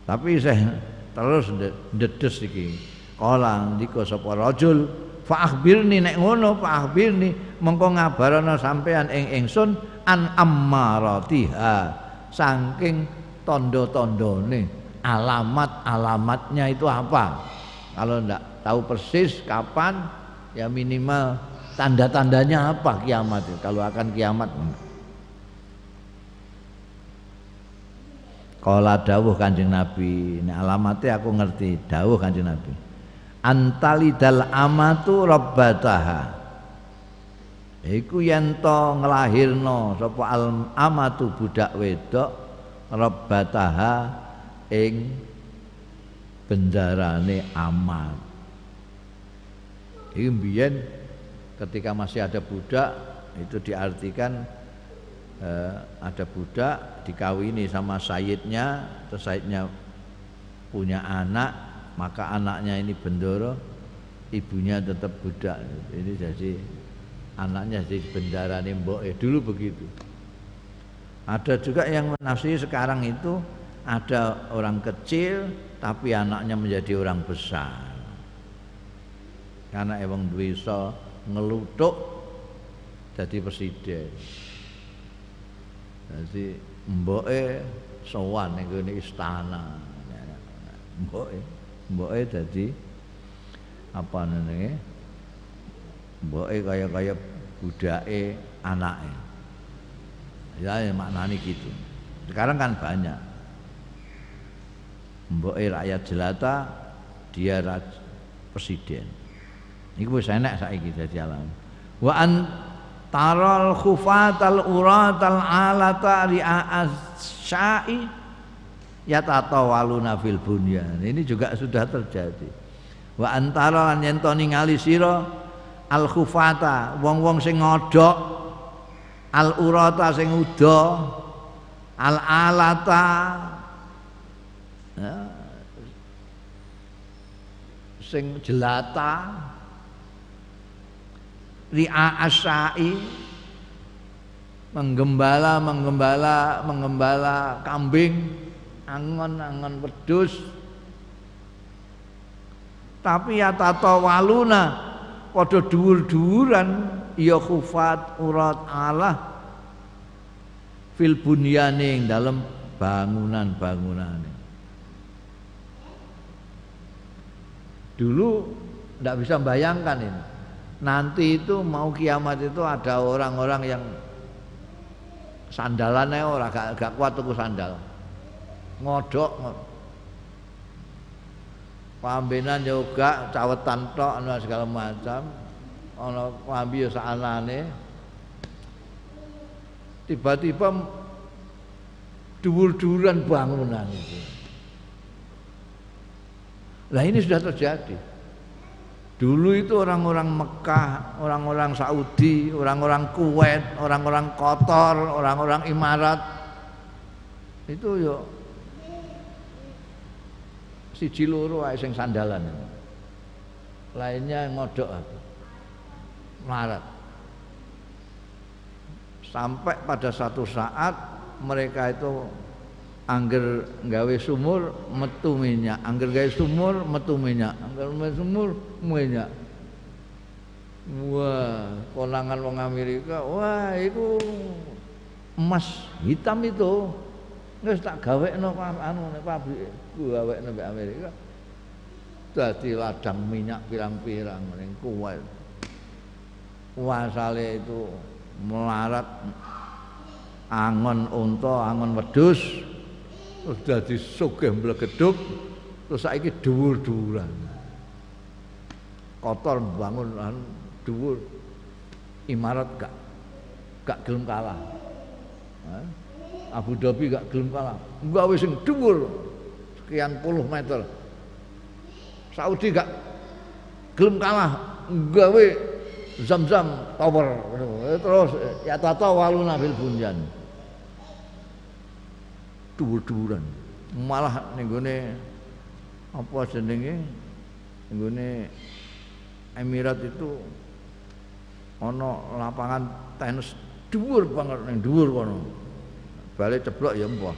Tapi saya terus ndedes iki. Kala ndika sapa rajul, fa akhbirni nek ngono, fa akhbirni mengko ngabarana sampean ing ingsun an ammaratiha, saking tanda-tandane, alamat-alamatnya itu apa? Kalau ndak tahu persis kapan, ya minimal tanda-tandanya apa kiamat itu, kalau akan kiamat. Kala dawuh Kanjeng Nabi, nek alamate aku ngerti, dawuh Kanjeng Nabi. Antalidal amatu rabbataha. Iku yen to nglahirno sapa al amatu budak wedok rabbataha ing bendarane amat. Iki mbiyen ketika masih ada budak itu diartikan ada budak dikawini sama sayyidnya, terus sayyidnya punya anak, maka anaknya ini bendoro, ibunya tetap budak. Ini jadi anaknya jadi bendarane mboke, dulu begitu. Ada juga yang menafsiri sekarang itu ada orang kecil tapi anaknya menjadi orang besar. Karena emang bisa ngelutuk jadi presiden. Jadi mboke sowan ning ngene istana. Mboke dadi apa nenenge? Mboke kaya budake anake. Ya maknane gitu. Sekarang kan banyak. Mboke rakyat jelata, dia presiden. Iku wis enak saiki dadi alam. Wa an taral khufatal uratal alata ri'as asya'i yatatawaluna fil bunyan. Ini juga sudah terjadi. Wa antara lan yen to ningali sira al khufata wong-wong sing ngodhok, al urata sing uda, al alata ya, sing jelata, ri'a asyai menggembala kambing, angon wedhus, tapi ya tatawaluna padha dhuwur-dhuwuran ya khufat urat Allah fil bunyane dalam bangunan-bangunan. Dulu tidak bisa bayangkan ini. Nanti itu mau kiamat itu ada orang-orang yang sandalannya orang gak kuat tuku sandal, ngodok, pambenan juga cawetan tok segala macam, ana pambi ya saanane. Tiba-tiba dhuwur-dhuwuran bangunan itu. Lah ini sudah terjadi. Dulu itu orang-orang Mekah, orang-orang Saudi, orang-orang Kuwait, orang-orang Qatar, orang-orang Imarat itu yo siji loro ae sing sandalan. Lainnya ngodok marat. Sampai pada satu saat mereka itu angger gawe sumur metu minyak, angger gawe sumur metu minyak, angger gawe sumur minyak. Wah, konangan wong Amerika, wah itu emas hitam itu. Wis tak gawekno anu nek pabrik gawekno mbek Amerika. Dadi ladang minyak pirang-pirang ning Kuwait. Wasale itu melarat angon unta, angon wedhus. Terus dadi sugih mblegedhuk, terus saiki dhuwur-dhuwuran. Kotor bangun dhuwur. Imarat gak gelem kalah. Abu Dhabi gak gelem kalah. Gawe sing dhuwur sekian puluh meter. Saudi gak gelem kalah, gawe Zam-Zam Tower. Terus ya tatawaluna fil bunyan. Dhuwur-dhuwuran. Malah ning gone apa jenenge? Ning gone Emirat itu ana lapangan tenis dhuwur banget ning dhuwur kono. Bale ceblok ya empah.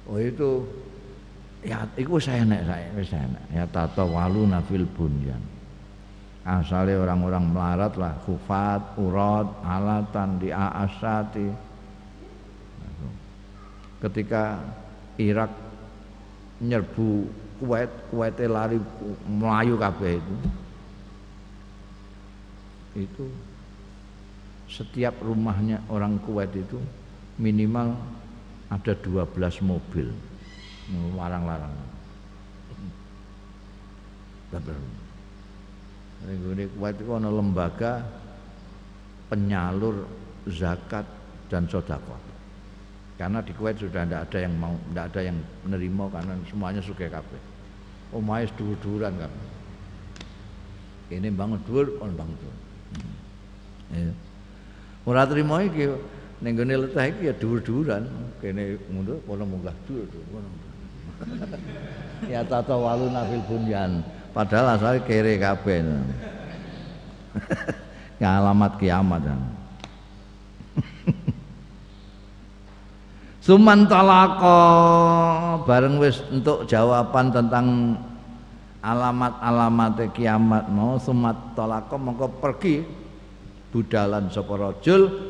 Oh itu ya iku wis enek ya tatawaluna fil bunyan. Asalnya orang-orang melarat lah, khufat, urat, alatan, di'asati. Ketika Irak nyerbu Kuwait, Kuwaitnya lari melayu kabeh itu setiap rumahnya orang Kuwait itu minimal ada 12 mobil larang-larang. Ini Kuwait itu ada lembaga penyalur zakat dan sedekah. Karena di Kuwait sudah tidak ada yang mau, tidak ada yang menerima karena semuanya sugih kabeh. Omahe dhuwur-dhuwuran kan. Ini bangun dhuwur, on bangun dhuwur. Ya. Ora trimo iki ning gone letah iki ya dhuwur-dhuwuran, kene mundur kono munggah dhuwur kono. Ya tatawaluna fil bunyan. Padahal asal kere kabeh. Ya alamat kiamat. Suman talaqa bareng wis entuk jawaban tentang alamat-alamat kiamat mau sumat talaqa mongko pergi budalan sapa rajul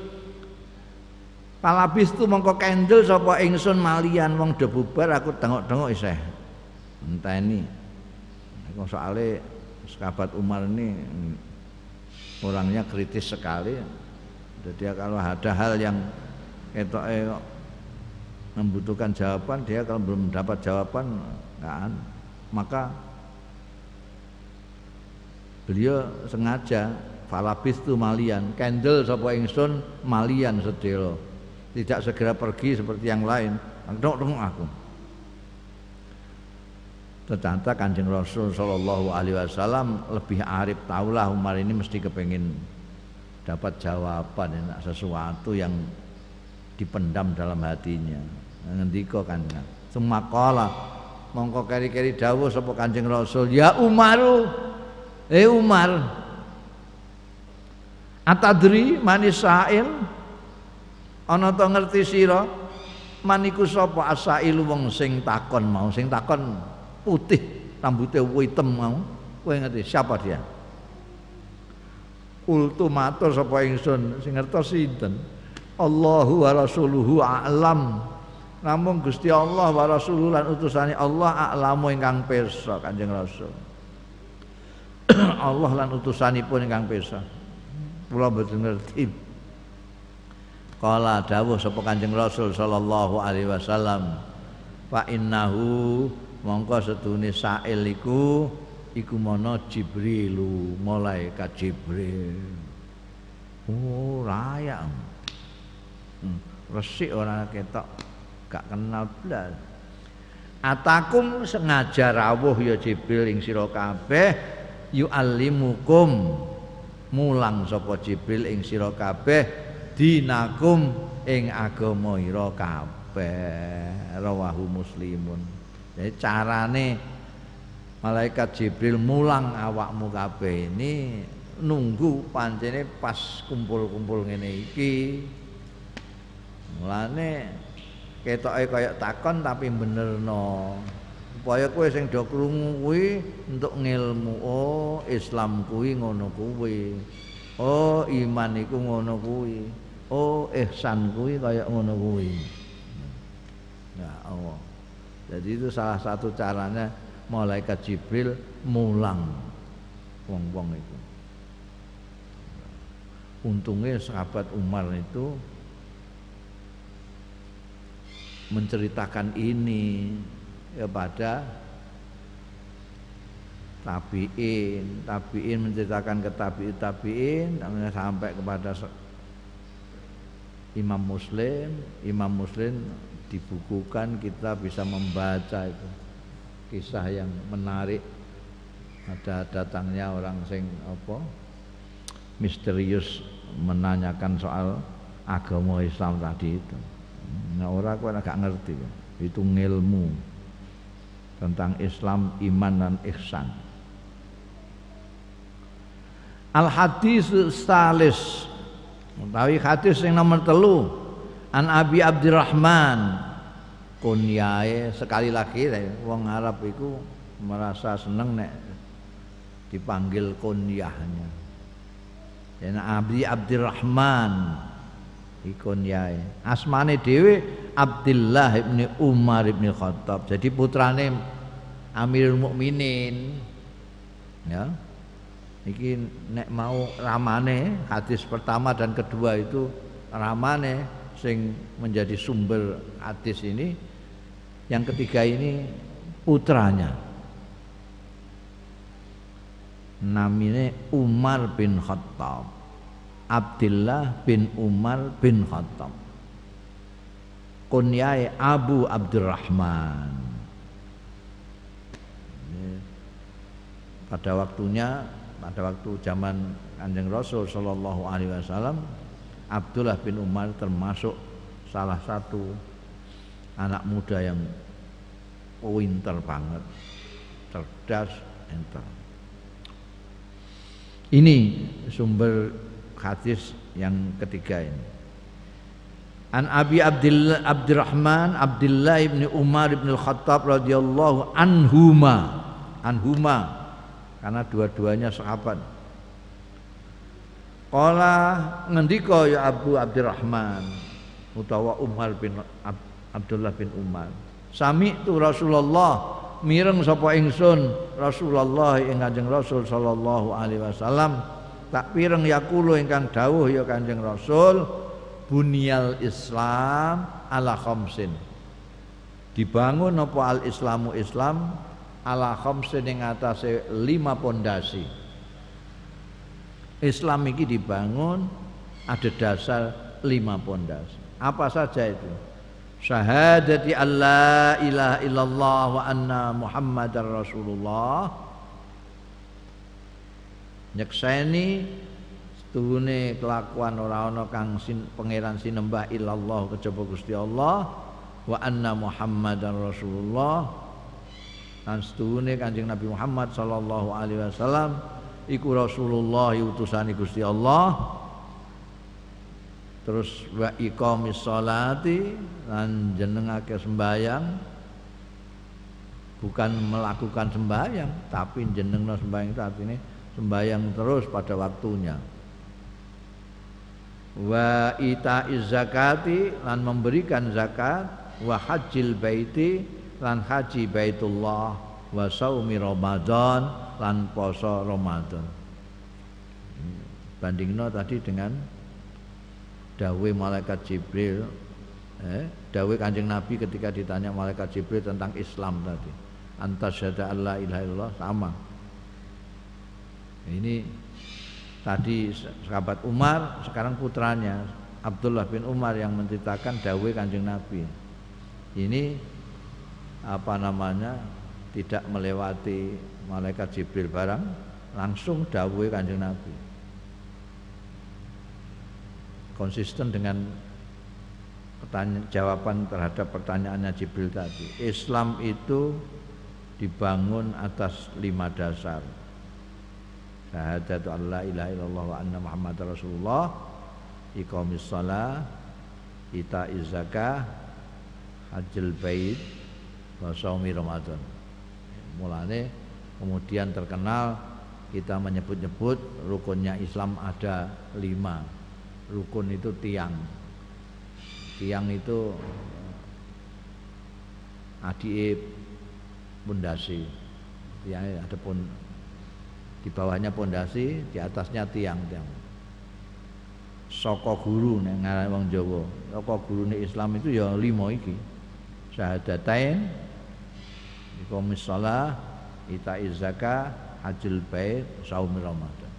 palabis tu mongko kendel sapa ingsun malian wong do bubar aku tengok-tengok isih enteni. Soalnya sahabat Umar ini orangnya kritis sekali. Jadi kalau ada hal yang membutuhkan jawaban, dia kalau belum dapat jawaban maka beliau sengaja falabistu malian, kendel sapa ingsun malian sedelo, tidak segera pergi seperti yang lain. Tengok aku. Ternyata Kanjeng Rasul sallallahu alaihi wasallam lebih arif, taulah Umar ini mesti kepengin dapat jawaban sesuatu yang dipendam dalam hatinya. Ngendika Kanjeng, "Sumakala mongko keri-keri dawuh sapa Kanjeng Rasul, ya Umaru, Umar, atadri manis sa'il, ana ta ngerti sira maniku sapa asail wong sing takon mau, sing takon putih rambutnya hitam mau, kowe ngerti siapa dia?" Qultu matur sapa ingsun, sing ngertos sinten? Allahu wa rasuluhu a'lam. Namung Gusti Allah wa rasuluhu lan utusane Allah a'lamu ingkang pirsa. Kanjeng Rasul. Allah lan utusanipun ingkang pirsa. Kula mboten ngerti. Kala dawuh sapa Kanjeng Rasul sallallahu alaihi wasallam, fa innahu mongko setune sa'il iku mono Jibrilu, malaikat Jibril. Oh, raya. Resik ora ketok, gak kenal blas. Atakum sengaja rawuh ya Jibril ing sira kabeh, yu'allimukum mulang sapa Jibril ing sira kabeh dinakum ing agama ira kabeh. Rawahu Muslimun. Jadi carane malaikat Jibril mulang awakmu kabeh ini nunggu pancene pas kumpul-kumpul ngene iki. Mulane ketoke kaya takon tapi benerno. Supaya kowe sing do krungu kuwi entuk ngilmu. Oh, Islam kuwi ngono kuwi. Oh, iman iku ngono kuwi. Oh, ihsan kuwi kaya ngono kuwi. Ya Allah. Jadi itu salah satu caranya malaikat Jibril mulang wong-wong itu. Untungnya sahabat Umar itu menceritakan ini kepada tabi'in menceritakan ke tabi'in sampai kepada Imam Muslim dibukukan, kita bisa membaca itu kisah yang menarik. Ada datangnya orang sing misterius menanyakan soal agama Islam tadi itu. Nah, orang kok gak ngerti itu ngilmu tentang Islam, iman dan ihsan. Al hadis salis, utawi hadis yang nomor 3, an Abi Abdurrahman, kunyae. Sekali lagi wong Arab itu merasa seneng nek dipanggil kunyahnya. Ya Abi Abdurrahman kunyae. Asmane dhewe Abdullah ibn Umar ibn Khattab. Jadi putrane Amirul Mukminin. Ya. Iki nek mau ramane hadis pertama dan kedua itu ramane sing menjadi sumber hadis ini. Yang ketiga ini putranya. Namanya Umar bin Khattab. Abdullah bin Umar bin Khattab. Kunyae Abu Abdurrahman. Pada waktu zaman Kanjeng Rasul sallallahu alaihi wasallam, Abdullah bin Umar termasuk salah satu anak muda yang pinter banget, cerdas, pinter. Ini sumber hadis yang ketiga ini. An Abi Abdurrahman Abdullah ibn Umar ibn Khattab radhiyallahu anhuma, karena dua-duanya sahabat. Qala ngendika ya Abu Abdurrahman utawa Umar bin Abdullah bin Umar, sami tu Rasulullah, mireng sapa ingsun Rasulullah ing Kanjeng Rasul sallallahu alaihi wasallam, tak pireng yaqulu ingkang dawuh ya Kanjeng Rasul, bunyal Islam ala khamsin. Dibangun apa al Islamu Islam ala khamsin ing atase 5 pondasi. Islam ini dibangun ada dasar 5 pondasi. Apa saja itu? Syahadati alla ilaha illallah wa anna muhammadar rasulullah. Nyekseni setuhune kelakuan ora ana kang pangeran sinembah illallah kejaba Gusti Allah wa anna muhammadar rasulullah. Lan setuhune Kanjeng Nabi Muhammad sallallahu alaihi wasallam iku Rasulullah utusane Gusti Allah. Terus wa iqamis sholati lan jenengake sembahyang, bukan melakukan sembahyang tapi jenengna sembahyang itu artinya sembahyang terus pada waktunya. Wa itaiz zakati lan memberikan zakat, wa hajjil baiti lan haji baitullah, wa saumi Ramadan lan poso Ramadan. Bandingno tadi dengan dawuh malaikat Jibril, dawuh Kanjeng Nabi ketika ditanya malaikat Jibril tentang Islam tadi, antasyhadu alla ilaha illallah, sama. Ini tadi sahabat Umar, sekarang putranya Abdullah bin Umar yang menceritakan dawuh Kanjeng Nabi. Ini apa namanya, tidak melewati malaikat Jibril barang, langsung dawuh Kanjeng Nabi. Konsisten dengan jawaban terhadap pertanyaannya Jibril tadi. Islam itu dibangun atas 5 dasar. Syahadatu alla ilaha illallah wa anna muhammadar rasulullah, iqamis shalah, itaiz zakah, hajjul bait, wa shaumi Ramadan. Mulane kemudian terkenal kita menyebut-nyebut rukunnya Islam ada 5. Rukun itu tiang. Tiang itu adike pondasi. Tiang ada pun di bawahnya pondasi, di atasnya tiang-tiang. Saka guru nek ngarani wong Jawa. Saka gurune Islam itu ya 5 iki. Syahadatain, iqamis shalah, itaiz zakah, hajjul bait, shaum Ramadan.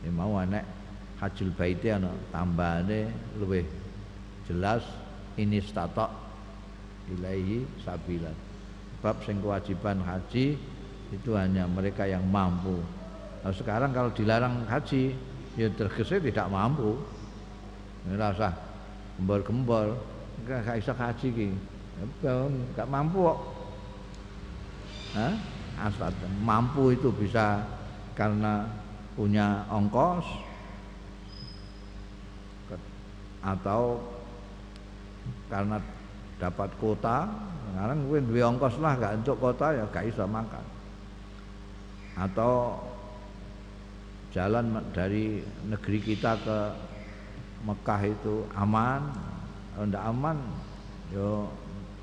Ini mau anek hajjul baiti ana tambahane luwih jelas, ini statok ilaihi sabilan. Bab sing kewajiban haji itu hanya mereka yang mampu. Nah, sekarang kalau dilarang haji ya tergese tidak mampu. Ora usah gembor-gembor, enggak iso haji iki. Enggak mampu kok. Hah? Asal mampu itu bisa karena punya ongkos atau karena dapat kota. Sekarang gue duwe ongkos lah, gak untuk kota ya gak bisa makan. Atau jalan dari negeri kita ke Mekah itu aman, kalau ndak aman yo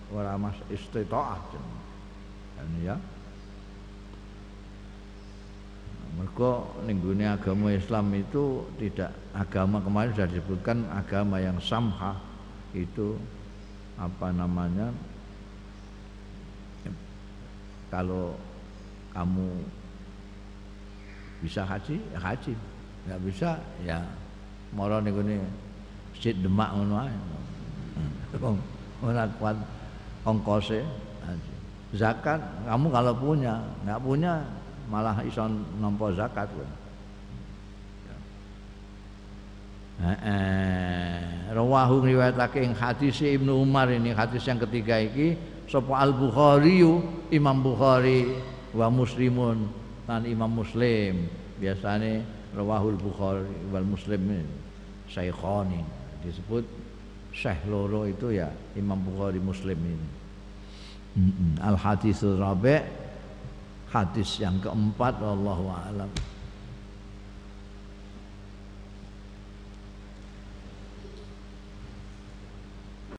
ora mas istitaah. Dan ya mereka ninggune agama Islam itu tidak, agama kemarin sudah disebutkan agama yang samha, itu apa namanya, kalau kamu bisa haji ya haji, nggak bisa ya moro ninggune Masjid Demak ngono ae. Ora kuat ongkose haji. Zakat kamu kalau punya, nggak punya malah iso nampa zakat. Rawahu riwayatake ing hadis Ibnu Umar, ini hadis yang ketiga iki, sapa Al-Bukhari, Imam Bukhari, wa Muslimun lan Imam Muslim. Biasane rawahul Bukhari wal Muslim syaikhani, disebut syekh loro itu ya Imam Bukhari Muslim ini. Al hadisul rabi', hadis yang keempat, wallahu a'lam.